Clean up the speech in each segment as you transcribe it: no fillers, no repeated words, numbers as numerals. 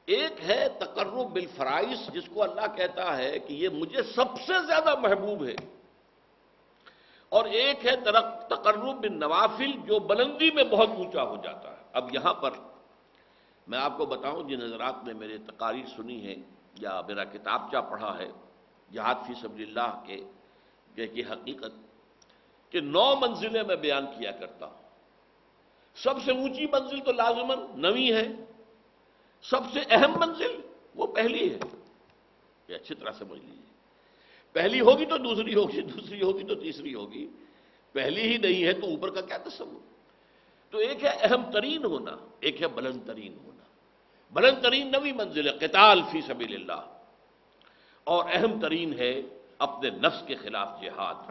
ایک ہے تقرب بالفرائض، جس کو اللہ کہتا ہے کہ یہ مجھے سب سے زیادہ محبوب ہے، اور ایک ہے تقرب بالنوافل، جو بلندی میں بہت اونچا ہو جاتا ہے۔ اب یہاں پر میں آپ کو بتاؤں، جن حضرات نے میرے تقاریر سنی ہے یا میرا کتابچہ پڑھا ہے جہاد فی سبیل اللہ کی حقیقت، کہ 9 منزلیں میں بیان کیا کرتا ہوں۔ سب سے اونچی منزل تو لازماً 9ویں ہے، سب سے اہم منزل وہ پہلی ہے، یہ اچھی طرح سمجھ لیجیے۔ پہلی ہوگی تو دوسری ہوگی، دوسری ہوگی تو تیسری ہوگی، پہلی ہی نہیں ہے تو اوپر کا کیا تصور۔ تو ایک ہے اہم ترین ہونا، ایک ہے بلند ترین ہونا۔ بلند ترین 9ویں منزل ہے قتال فی سبیل اللہ، اور اہم ترین ہے اپنے نفس کے خلاف جہاد،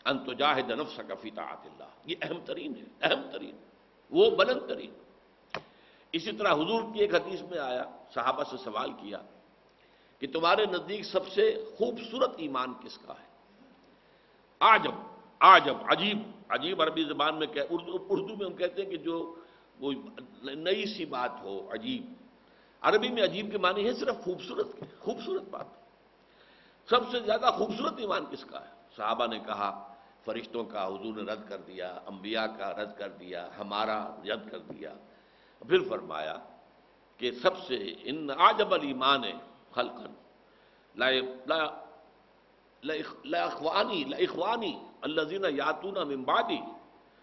ان تجاہد نفسک فی طاعت اللہ، یہ اہم ترین ہے، اہم ترین، وہ بلند ترین۔ اسی طرح حضور کی ایک حدیث میں آیا، صحابہ سے سوال کیا کہ تمہارے نزدیک سب سے خوبصورت ایمان کس کا ہے؟ عجب عجیب، عجیب عربی زبان میں اردو میں ہم کہتے ہیں کہ جو وہ نئی سی بات ہو، عجیب۔ عربی میں عجیب کے معنی ہے صرف خوبصورت کے، خوبصورت بات۔ سب سے زیادہ خوبصورت ایمان کس کا ہے؟ صحابہ نے کہا فرشتوں کا حضور نے رد کر دیا، انبیاء کا رد کر دیا، ہمارا رد کر دیا۔ پھر فرمایا کہ سب سے ان اعجب الایمان خلقا لاخوانی الذین یاتون من بعدی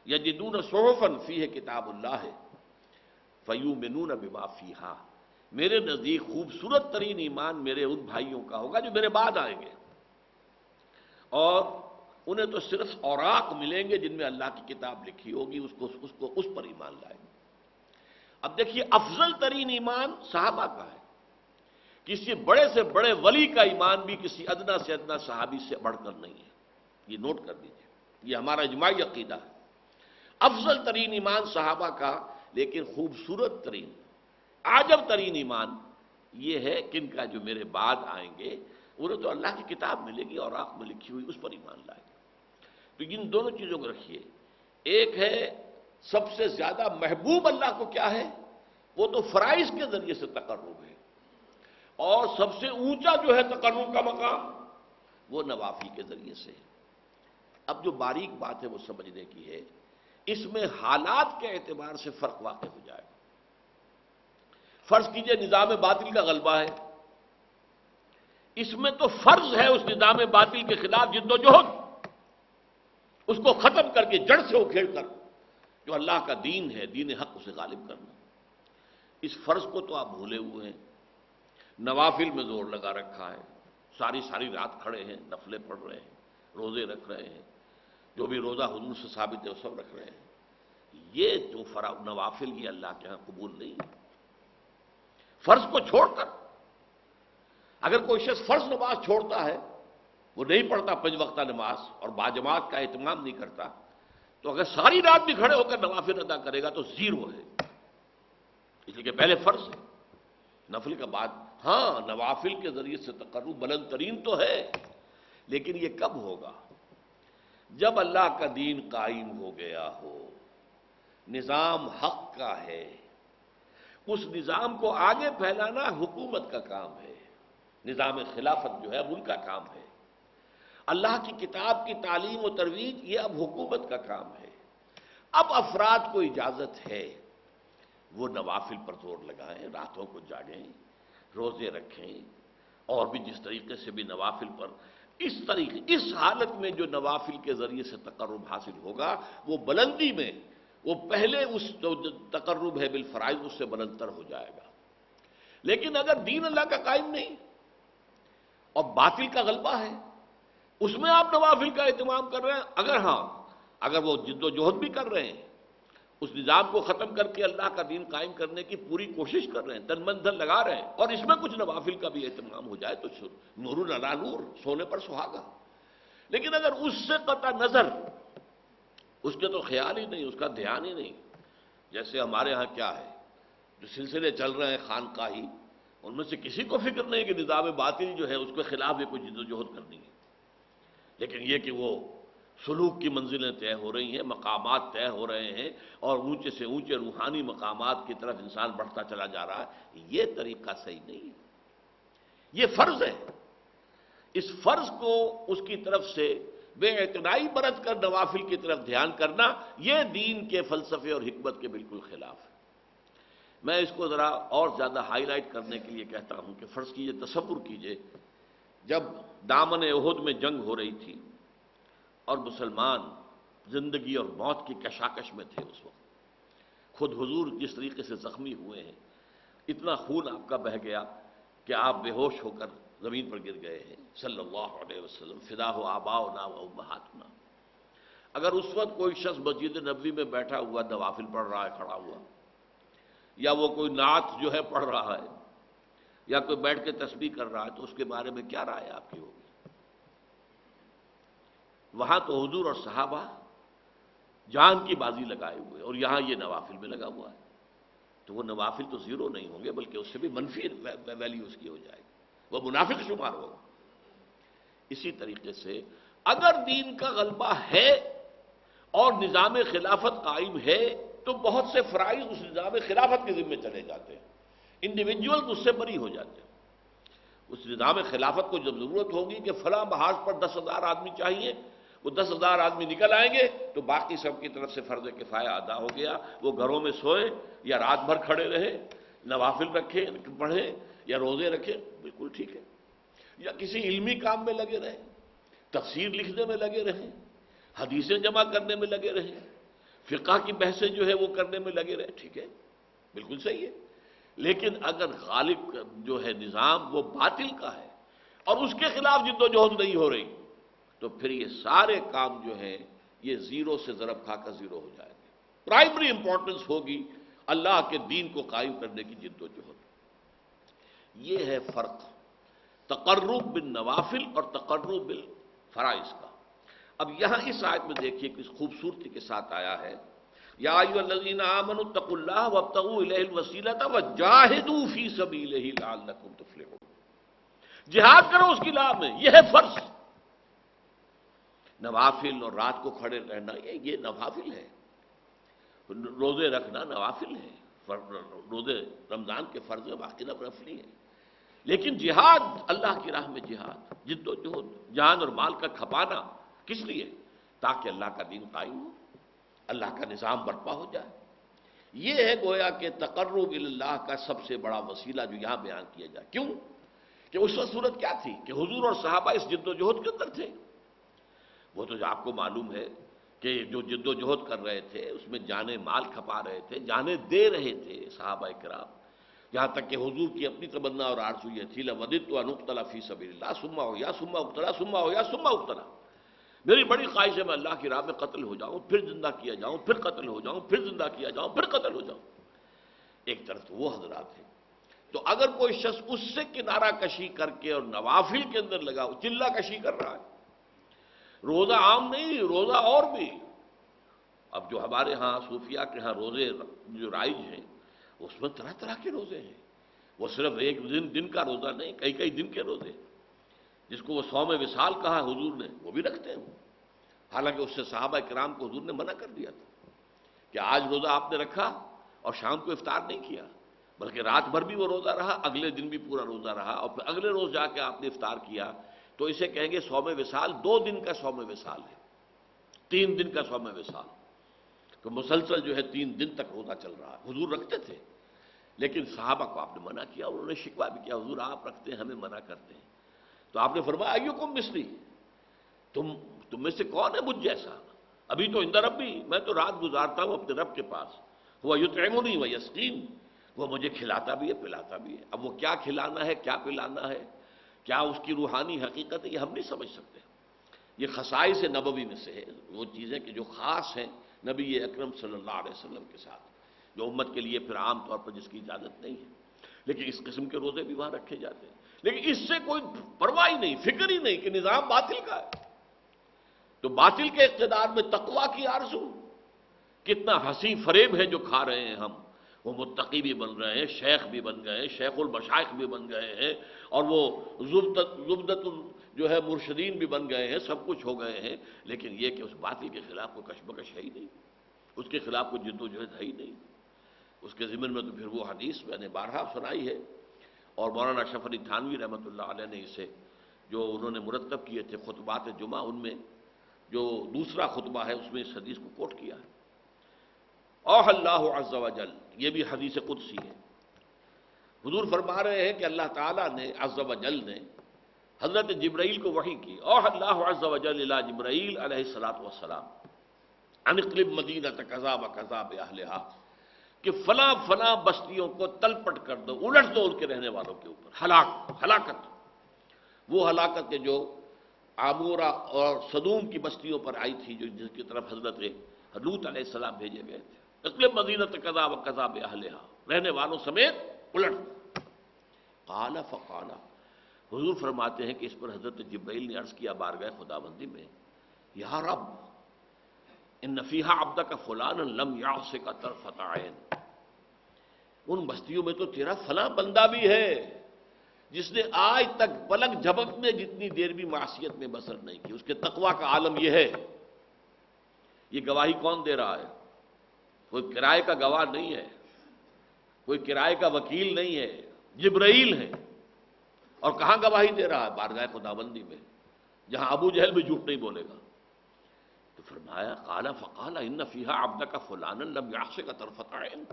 یجدون صحفا فیہ کتاب اللہ فیؤمنون بما فیہا۔ میرے نزدیک خوبصورت ترین ایمان میرے ان بھائیوں کا ہوگا جو میرے بعد آئیں گے، اور انہیں تو صرف اوراق ملیں گے جن میں اللہ کی کتاب لکھی ہوگی، اس پر ایمان لائیں گے۔ اب دیکھیے، افضل ترین ایمان صحابہ کا ہے۔ کسی بڑے سے بڑے ولی کا ایمان بھی کسی ادنا سے ادنا صحابی سے بڑھ کر نہیں ہے، یہ نوٹ کر دیجیے، یہ ہمارا اجماعی عقیدہ ہے۔ افضل ترین ایمان صحابہ کا، لیکن خوبصورت ترین، عجب ترین ایمان یہ ہے کن کا جو میرے بعد آئیں گے، انہیں تو اللہ کی کتاب ملے گی اور آنکھ میں لکھی ہوئی، اس پر ایمان لائیں گے۔ تو ان دونوں چیزوں کو رکھیے۔ ایک ہے سب سے زیادہ محبوب اللہ کو کیا ہے، وہ تو فرائض کے ذریعے سے تقرب ہے، اور سب سے اونچا جو ہے تقرب کا مقام، وہ نوافل کے ذریعے سے ہے۔ اب جو باریک بات ہے وہ سمجھنے کی ہے، اس میں حالات کے اعتبار سے فرق واقع ہو جائے گا۔ فرض کیجئے نظام باطل کا غلبہ ہے، اس میں تو فرض ہے اس نظام باطل کے خلاف جد و جہد، اس کو ختم کر کے جڑ سے اکھیڑ کر جو اللہ کا دین ہے، دین حق، اسے غالب کرنا۔ اس فرض کو تو آپ بھولے ہوئے ہیں، نوافل میں زور لگا رکھا ہے، ساری رات کھڑے ہیں، نفلیں پڑھ رہے ہیں، روزے رکھ رہے ہیں، جو بھی روزہ حضور سے ثابت ہے وہ سب رکھ رہے ہیں۔ یہ جو نوافل یہ اللہ کے ہاں قبول نہیں ہے۔ فرض کو چھوڑ کر اگر کوئی شخص فرض نماز چھوڑتا ہے، وہ نہیں پڑھتا 5 وقتہ نماز اور باجماعت کا اہتمام نہیں کرتا، تو اگر ساری رات بھی کھڑے ہو کر نوافل ادا کرے گا تو زیرو ہے، اس لیے کہ پہلے فرض ہے، نفل کا بعد۔ ہاں، نوافل کے ذریعے سے تقرب بلند ترین تو ہے، لیکن یہ کب ہوگا؟ جب اللہ کا دین قائم ہو گیا ہو، نظام حق کا ہے، اس نظام کو آگے پھیلانا حکومت کا کام ہے، نظام خلافت جو ہے اب ان کا کام ہے، اللہ کی کتاب کی تعلیم و ترویج یہ اب حکومت کا کام ہے۔ اب افراد کو اجازت ہے وہ نوافل پر زور لگائیں، راتوں کو جاگیں، روزے رکھیں، اور بھی جس طریقے سے بھی نوافل پر اس حالت میں جو نوافل کے ذریعے سے تقرب حاصل ہوگا، وہ بلندی میں وہ پہلے اس جو تقرب ہے بالفرائض اس سے بلندتر ہو جائے گا۔ لیکن اگر دین اللہ کا قائم نہیں اور باطل کا غلبہ ہے، اس میں آپ نوافل کا اہتمام کر رہے ہیں، اگر وہ جد و جہد بھی کر رہے ہیں، اس نظام کو ختم کر کے اللہ کا دین قائم کرنے کی پوری کوشش کر رہے ہیں، تن من دھن لگا رہے ہیں، اور اس میں کچھ نوافل کا بھی اہتمام ہو جائے تو نور علی نور، سونے پر سہاگا۔ لیکن اگر اس سے قطع نظر، اس کے تو خیال ہی نہیں، اس کا دھیان ہی نہیں، جیسے ہمارے ہاں کیا ہے، جو سلسلے چل رہے ہیں خانقاہی، ان میں سے کسی کو فکر نہیں کہ نظام باطل جو ہے اس کے خلاف بھی کوئی جد و جہد کرنی ہے، لیکن یہ کہ وہ سلوک کی منزلیں طے ہو رہی ہیں، مقامات طے ہو رہے ہیں، اور اونچے سے اونچے روحانی مقامات کی طرف انسان بڑھتا چلا جا رہا ہے۔ یہ طریقہ صحیح نہیں ہے، یہ فرض ہے۔ اس فرض کو اس کی طرف سے بے اعتنائی برت کر نوافل کی طرف دھیان کرنا، یہ دین کے فلسفے اور حکمت کے بالکل خلاف ہے۔ میں اس کو ذرا اور زیادہ ہائی لائٹ کرنے کے لیے کہتا ہوں کہ فرض کیجئے، تصور کیجئے، جب دامن احد میں جنگ ہو رہی تھی اور مسلمان زندگی اور موت کی کشاکش میں تھے، اس وقت خود حضور جس طریقے سے زخمی ہوئے ہیں، اتنا خون آپ کا بہہ گیا کہ آپ بے ہوش ہو کر زمین پر گر گئے ہیں، صلی اللہ علیہ وسلم، فداہ آباؤنا و امہاتنا۔ اگر اس وقت کوئی شخص مسجد نبوی میں بیٹھا ہوا نوافل پڑھ رہا ہے کھڑا ہوا، یا وہ کوئی نعت جو ہے پڑھ رہا ہے، یا کوئی بیٹھ کے تسبیح کر رہا ہے، تو اس کے بارے میں کیا رائے آپ کی ہوگی؟ وہاں تو حضور اور صحابہ جان کی بازی لگائے ہوئے، اور یہاں یہ نوافل میں لگا ہوا ہے، تو وہ نوافل تو زیرو نہیں ہوں گے، بلکہ اس سے بھی منفی ویلیو اس کی ہو جائے گی، وہ منافق شمار ہوگا۔ اسی طریقے سے اگر دین کا غلبہ ہے اور نظام خلافت قائم ہے، تو بہت سے فرائض اس نظام خلافت کے ذمے چلے جاتے ہیں، انڈیویجول اس سے بری ہو جاتے ہیں۔ اس نظام خلافت کو جب ضرورت ہوگی کہ فلاں محاذ پر 10,000 آدمی چاہیے، وہ 10,000 آدمی نکل آئیں گے، تو باقی سب کی طرف سے فرض کفایہ ادا ہو گیا، وہ گھروں میں سوئے یا رات بھر کھڑے رہے، نوافل رکھے پڑھے یا روزے رکھے، بالکل ٹھیک ہے، یا کسی علمی کام میں لگے رہے، تفسیر لکھنے میں لگے رہے، حدیثیں جمع کرنے میں لگے رہے، فقہ کی بحثیں جو ہے وہ کرنے میں لگے رہے، ٹھیک ہے، بالکل صحیح ہے۔ لیکن اگر غالب جو ہے نظام وہ باطل کا ہے اور اس کے خلاف جد و جہد نہیں ہو رہی، تو پھر یہ سارے کام جو ہیں یہ زیرو سے ضرب کھا کر زیرو ہو جائیں گے۔ پرائمری امپورٹنس ہوگی اللہ کے دین کو قائم کرنے کی جد و جہد۔ یہ ہے فرق تقرب بالنوافل اور تقرب بالفرائض کا۔ اب یہاں اس آیت میں دیکھیے کس خوبصورتی کے ساتھ آیا ہے، یا ایھا الذین آمنوا اتقوا اللہ وابتغوا الیہ الوسیلۃ وجاہدوا فی سبیلہ لعلکم تفلحون۔ جہاد کرو اس کی راہ میں، یہ ہے فرض۔ نوافل اور رات کو کھڑے رہنا یہ نوافل ہے، روزے رکھنا نوافل ہے، روزے رمضان کے فرض ہیں، باقی نفلی ہیں، لیکن جہاد، اللہ کی راہ میں جہاد، جد و جہد، جان اور مال کا کھپانا، کس لیے؟ تاکہ اللہ کا دین قائم ہو، اللہ کا نظام برپا ہو جائے۔ یہ ہے گویا کہ تقرب اللہ کا سب سے بڑا وسیلہ جو یہاں بیان کیا جائے۔ کیوں کہ اس وقت صورت کیا تھی کہ حضور اور صحابہ اس جد و جہد کے اندر تھے۔ وہ تو آپ کو معلوم ہے کہ جو جد و جہد کر رہے تھے اس میں جانیں مال کھپا رہے تھے، جانیں دے رہے تھے صحابہ کرام، یہاں تک کہ حضور کی اپنی تمنا اور آرزو یہ تھی لَوَدِدتُّ أَنْ أُقْتَلَ فِي سَبِيلِ اللَّهِ ثُمَّ أُحْيَا ثُمَّ أُقْتَلَ ثُمَّ أُحْيَا ثُمَّ أُقْتَلَ۔ میری بڑی خواہش ہے میں اللہ کی راہ میں قتل ہو جاؤں، پھر زندہ کیا جاؤں، پھر قتل ہو جاؤں، پھر زندہ کیا جاؤں، پھر قتل ہو جاؤں۔ ایک طرف تو وہ حضرات ہیں، تو اگر کوئی شخص اس سے کنارہ کشی کر کے اور نوافل کے اندر لگا چلہ کشی کر رہا ہے، روزہ عام نہیں، روزہ اور بھی، اب جو ہمارے ہاں صوفیاء کے ہاں روزے جو رائج ہیں اس میں طرح طرح کے روزے ہیں، وہ صرف ایک دن کا روزہ نہیں، کئی کئی دن کے روزے، جس کو وہ صوم وصال کہا حضور نے، وہ بھی رکھتے ہیں۔ حالانکہ اس سے صحابہ کرام کو حضور نے منع کر دیا تھا کہ آج روزہ آپ نے رکھا اور شام کو افطار نہیں کیا، بلکہ رات بھر بھی وہ روزہ رہا، اگلے دن بھی پورا روزہ رہا، اور پھر اگلے روز جا کے آپ نے افطار کیا، تو اسے کہیں گے صوم وصال، 2 دن کا صوم وصال ہے، 3 دن کا صوم وصال، تو مسلسل جو ہے 3 دن تک روزہ چل رہا ہے۔ حضور رکھتے تھے، لیکن صحابہ کو آپ نے منع کیا، انہوں نے شکوہ بھی کیا، حضور آپ رکھتے ہیں ہمیں منع کرتے ہیں، تو آپ نے فرمایا ایکم مثلی، تم میں سے کون ہے مجھ جیسا؟ ابھی تو عند ربی، میں تو رات گزارتا ہوں اپنے رب کے پاس، ہوا یطعمنی و یسقین، وہ مجھے کھلاتا بھی ہے پلاتا بھی ہے۔ اب وہ کیا کھلانا ہے، کیا پلانا ہے، کیا اس کی روحانی حقیقت ہے، یہ ہم نہیں سمجھ سکتے۔ یہ خصائص نبوی میں سے ہے، وہ چیزیں کہ جو خاص ہیں نبی اکرم صلی اللہ علیہ وسلم کے ساتھ، جو امت کے لیے پھر عام طور پر جس کی اجازت نہیں ہے، لیکن اس قسم کے روزے بھی وہاں رکھے جاتے ہیں، لیکن اس سے کوئی پرواہ ہی نہیں، فکر ہی نہیں کہ نظام باطل کا ہے۔ تو باطل کے اقتدار میں تقویٰ کی آرزو، کتنا ہنسی فریب ہے جو کھا رہے ہیں ہم، وہ متقی بھی بن رہے ہیں، شیخ بھی بن گئے ہیں، شیخ المشائخ بھی بن گئے ہیں، اور وہ زبدت جو ہے مرشدین بھی بن گئے ہیں، سب کچھ ہو گئے ہیں، لیکن یہ کہ اس باطل کے خلاف کوئی کشمکش ہے ہی نہیں، اس کے خلاف کوئی جد و جہد ہے ہی نہیں۔ اس کے ضمن میں تو پھر وہ حدیث میں نے بارہا سنائی ہے، اور مولانا اشرف علی تھانوی رحمۃ اللہ علیہ نے اسے جو انہوں نے مرتب کیے تھے خطبات جمعہ، ان میں جو دوسرا خطبہ ہے اس میں اس حدیث کو کوٹ کیا ہے۔ اوح اللہ عز و جل، یہ بھی حدیث قدسی ہے۔ حضور فرما رہے ہیں کہ اللہ تعالیٰ نے عز و جل نے حضرت جبرائیل کو وحی کی۔ اوح اللہ عز و جل الی جبرائیل علیہ الصلوۃ والسلام ان اقلب مدینۃ کذا و کذا باہلھا، کہ فلاں فلاں بستیوں کو تلپٹ کر دو، الٹ دو ان کے رہنے والوں کے اوپر، ہلاکت، وہ ہلاکت کے جو عامورہ اور صدوم کی بستیوں پر آئی تھی، جو جس کی طرف حضرت لوط علیہ السلام بھیجے گئے تھے۔ اقلب مدینۃ کذا و کذا باہلھا، رہنے والوں سمیت الٹ دو۔ قال فقال، حضور فرماتے ہیں کہ اس پر حضرت جبرائیل نے عرض کیا بارگاہ خداوندی میں، یا رب ان فیہا عبدک فلانا لم یعصک طرفۃ عین، ان بستیوں میں تو تیرا فلاں بندہ بھی ہے جس نے آج تک پلک جھپک میں جتنی دیر بھی معصیت میں بسر نہیں کی۔ اس کے تقویٰ کا عالم یہ ہے۔ یہ گواہی کون دے رہا ہے؟ کوئی کرائے کا گواہ نہیں ہے، کوئی کرائے کا وکیل نہیں ہے، جبرائیل ہے۔ اور کہاں گواہی دے رہا ہے؟ بارگاہ خداوندی میں، جہاں ابو جہل بھی جھوٹ نہیں بولے گا۔ تو فرمایا قال فقال ان فیہا عبدک فلانا لم یعصک طرفۃ عین،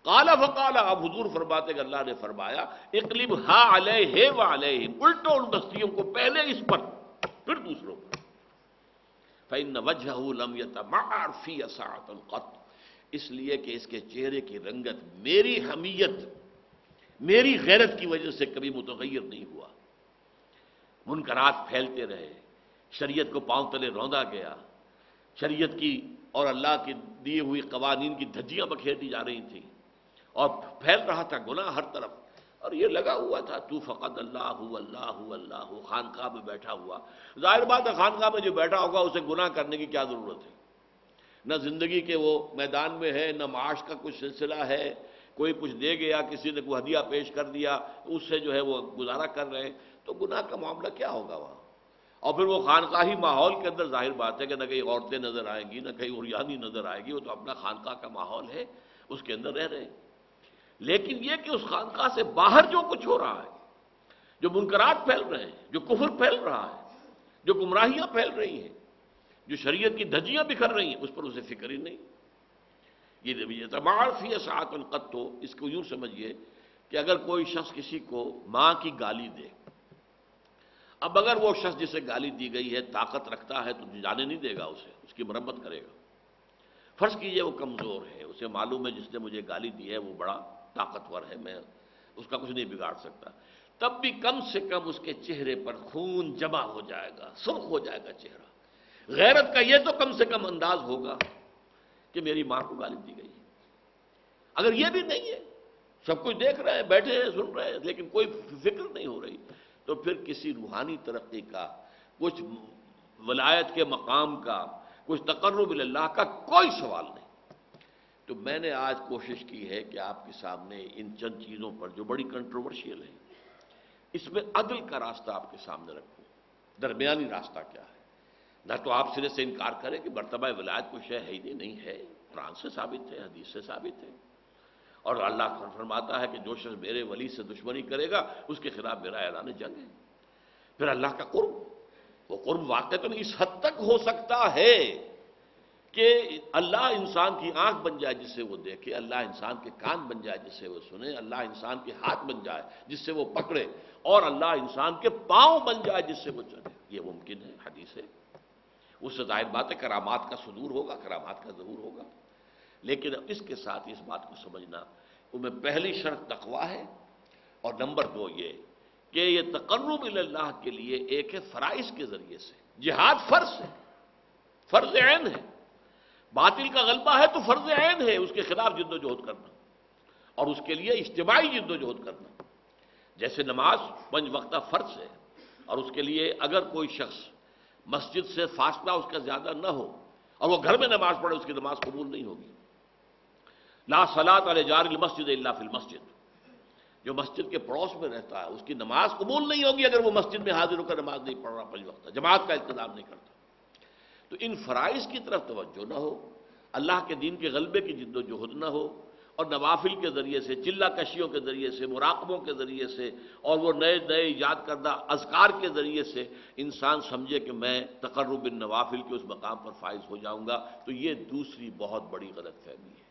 قال فقال، اب حضور فرماتے کہ اللہ نے فرمایا اقلبھا علیہ وعلیہم، الٹو ان بستیوں کو، پہلے اس پر پھر دوسروں پر۔ فإن وجہہ لم یتمعر فی ساعۃ قط، اس لیے کہ اس کے چہرے کی رنگت میری حمیت، میری غیرت کی وجہ سے کبھی متغیر نہیں ہوا۔ منکرات پھیلتے رہے، شریعت کو پاؤں تلے روندا گیا، شریعت کی اور اللہ کی دی ہوئی قوانین کی دھجیاں بکھیر دی جا رہی تھیں، اور پھیل رہا تھا گناہ ہر طرف، اور یہ لگا ہوا تھا تو فقط اللہ اللہ اللہ، خانقاہ میں بیٹھا ہوا۔ ظاہر بات ہے خانقاہ میں جو بیٹھا ہوگا اسے گناہ کرنے کی کیا ضرورت ہے؟ نہ زندگی کے وہ میدان میں ہے، نہ معاش کا کچھ سلسلہ ہے، کوئی کچھ دے گیا، کسی نے کوئی ہدیہ پیش کر دیا، اس سے جو ہے وہ گزارا کر رہے ہیں، تو گناہ کا معاملہ کیا ہوگا وہاں؟ اور پھر وہ خانقاہی ماحول کے اندر ظاہر بات ہے کہ نہ کہیں عورتیں نظر آئیں گی، نہ کہیں عریانی نظر آئے گی، وہ تو اپنا خانقاہ کا ماحول ہے، اس کے اندر رہ رہے ہیں۔ لیکن یہ کہ اس خانقاہ سے باہر جو کچھ ہو رہا ہے، جو منکرات پھیل رہے ہیں، جو کفر پھیل رہا ہے، جو گمراہیاں پھیل رہی ہیں، جو شریعت کی دھجیاں بکھر رہی ہیں، اس پر اسے فکر ہی نہیں۔ یہ تمار فی ساعۃ قط، تو اس کو یوں سمجھیے کہ اگر کوئی شخص کسی کو ماں کی گالی دے، اب اگر وہ شخص جسے گالی دی گئی ہے طاقت رکھتا ہے تو جانے نہیں دے گا اسے، اس کی مرمت کرے گا۔ فرض کیجئے وہ کمزور ہے، اسے معلوم ہے جس نے مجھے گالی دی ہے وہ بڑا طاقتور ہے، میں اس کا کچھ نہیں بگاڑ سکتا، تب بھی کم سے کم اس کے چہرے پر خون جمع ہو جائے گا، سرخ ہو جائے گا چہرہ۔ غیرت کا یہ تو کم سے کم انداز ہوگا کہ میری ماں کو گالی دی گئی ہے۔ اگر یہ بھی نہیں ہے، سب کچھ دیکھ رہے ہیں، بیٹھے ہیں، سن رہے ہیں، لیکن کوئی فکر نہیں ہو رہی، تو پھر کسی روحانی ترقی کا، کچھ ولایت کے مقام کا، کچھ تقرب اللہ کا کوئی سوال نہیں۔ تو میں نے آج کوشش کی ہے کہ آپ کے سامنے ان چند چیزوں پر جو بڑی کنٹروورشیل ہیں، اس میں عدل کا راستہ آپ کے سامنے رکھوں، درمیانی راستہ کیا ہے۔ نہ تو آپ سرے سے انکار کریں کہ مرتبہ ولایت کوئی شے ہے ہی نہیں ہے، قرآن سے ثابت ہے، حدیث سے ثابت ہے، اور اللہ فرماتا ہے کہ جو شخص میرے ولی سے دشمنی کرے گا اس کے خلاف میرا اعلان جنگ ہے۔ پھر اللہ کا قرب، وہ قرب واقعتاً اس حد تک ہو سکتا ہے کہ اللہ انسان کی آنکھ بن جائے جس سے وہ دیکھے، اللہ انسان کے کان بن جائے جس سے وہ سنے، اللہ انسان کے ہاتھ بن جائے جس سے وہ پکڑے، اور اللہ انسان کے پاؤں بن جائے جس سے وہ چلے۔ یہ ممکن ہے، حدیث ہے۔ اس سے ظاہر بات ہے کرامات کا صدور ہوگا، کرامات کا ظہور ہوگا، لیکن اس کے ساتھ اس بات کو سمجھنا ان میں پہلی شرط تقویٰ ہے، اور نمبر 2 یہ کہ یہ تقرب اللہ کے لیے ایک ہے فرائض کے ذریعے سے۔ جہاد فرض ہے، فرض عین ہے، باطل کا غلبہ ہے تو فرض عین ہے اس کے خلاف جد و جہد کرنا، اور اس کے لیے اجتماعی جد و جہد کرنا۔ جیسے نماز 5 وقتہ فرض ہے، اور اس کے لیے اگر کوئی شخص مسجد سے فاصلہ اس کا زیادہ نہ ہو اور وہ گھر میں نماز پڑھے، اس کی نماز قبول نہیں ہوگی۔ لا صلاۃ علی جار المسجد الا فی المسجد، جو مسجد کے پڑوس میں رہتا ہے اس کی نماز قبول نہیں ہوگی اگر وہ مسجد میں حاضر ہو کر نماز نہیں پڑھ رہا 5 وقت، جماعت کا انتظام نہیں کرتا۔ تو ان فرائض کی طرف توجہ نہ ہو، اللہ کے دین کے غلبے کی جد و جہد نہ ہو، اور نوافل کے ذریعے سے، چلہ کشیوں کے ذریعے سے، مراقبوں کے ذریعے سے، اور وہ نئے نئے ایجاد کردہ اذکار کے ذریعے سے انسان سمجھے کہ میں تقرب بالنوافل کے اس مقام پر فائز ہو جاؤں گا، تو یہ دوسری بہت بڑی غلط فہمی ہے۔